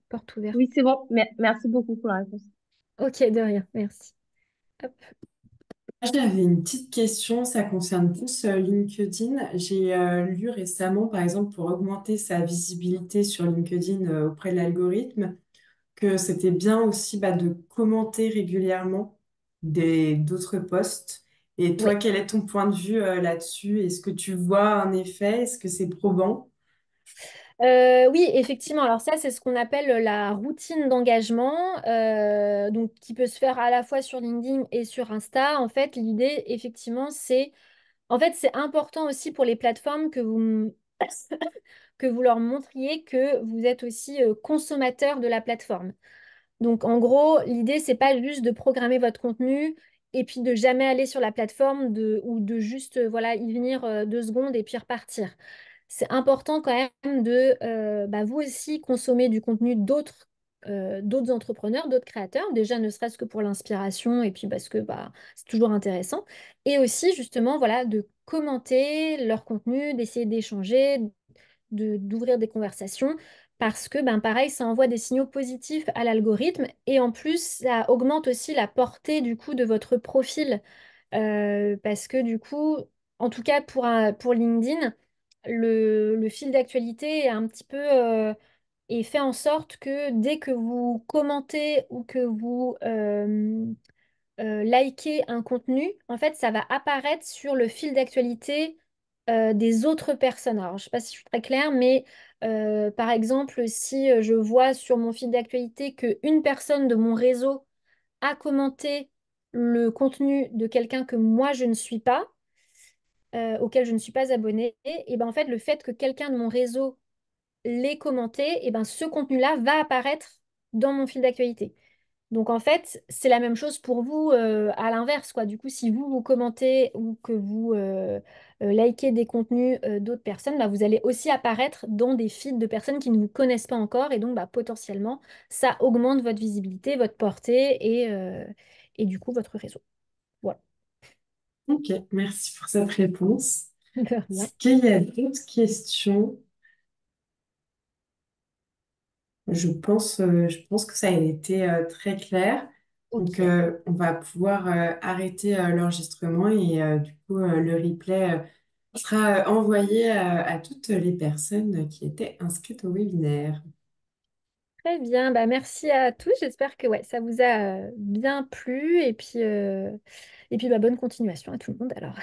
porte ouverte. oui, c'est bon. Merci beaucoup pour la réponse. Ok, de rien, merci. Hop. J'avais une petite question, ça concerne plus LinkedIn. J'ai lu récemment, par exemple, pour augmenter sa visibilité sur LinkedIn auprès de l'algorithme, que c'était bien aussi de commenter régulièrement d'autres posts. Et toi, Oui. quel est ton point de vue là-dessus? Est-ce que tu vois un effet? Est-ce que c'est probant? Oui, effectivement. Alors ça, c'est ce qu'on appelle la routine d'engagement, donc qui peut se faire à la fois sur LinkedIn et sur Insta. En fait, l'idée, effectivement, en fait, c'est important aussi pour les plateformes que vous leur montriez que vous êtes aussi consommateur de la plateforme. Donc, en gros, l'idée, c'est pas juste de programmer votre contenu et puis de jamais aller sur la plateforme ou de juste voilà, y venir 2 secondes et puis repartir. C'est important quand même de vous aussi consommer du contenu d'autres entrepreneurs, d'autres créateurs, déjà ne serait-ce que pour l'inspiration et puis parce que c'est toujours intéressant. Et aussi justement voilà, de commenter leur contenu, d'essayer d'échanger, d'ouvrir des conversations parce que, ben, pareil, ça envoie des signaux positifs à l'algorithme et en plus, ça augmente aussi la portée du coup de votre profil parce que du coup, en tout cas pour LinkedIn, le fil d'actualité est un petit peu et fait en sorte que dès que vous commentez ou que vous liker un contenu, en fait, ça va apparaître sur le fil d'actualité des autres personnes. Alors, je ne sais pas si je suis très claire, mais par exemple, si je vois sur mon fil d'actualité qu'une personne de mon réseau a commenté le contenu de quelqu'un que moi, je ne suis pas, auquel je ne suis pas abonnée, et ben en fait, le fait que quelqu'un de mon réseau l'ait commenté, et ben ce contenu-là va apparaître dans mon fil d'actualité. Donc en fait, c'est la même chose pour vous à l'inverse, quoi. Du coup, si vous commentez ou que vous likez des contenus d'autres personnes, bah, vous allez aussi apparaître dans des feeds de personnes qui ne vous connaissent pas encore et donc potentiellement, ça augmente votre visibilité, votre portée et du coup votre réseau. Voilà. Ok, merci pour cette réponse. De rien. Est-ce qu'il y a d'autres questions? Je pense que ça a été très clair. Donc, Ok. on va pouvoir arrêter l'enregistrement et du coup, le replay sera envoyé à toutes les personnes qui étaient inscrites au webinaire. Très bien, bah, merci à tous. J'espère que ouais, ça vous a bien plu et puis bah, bonne continuation à tout le monde alors.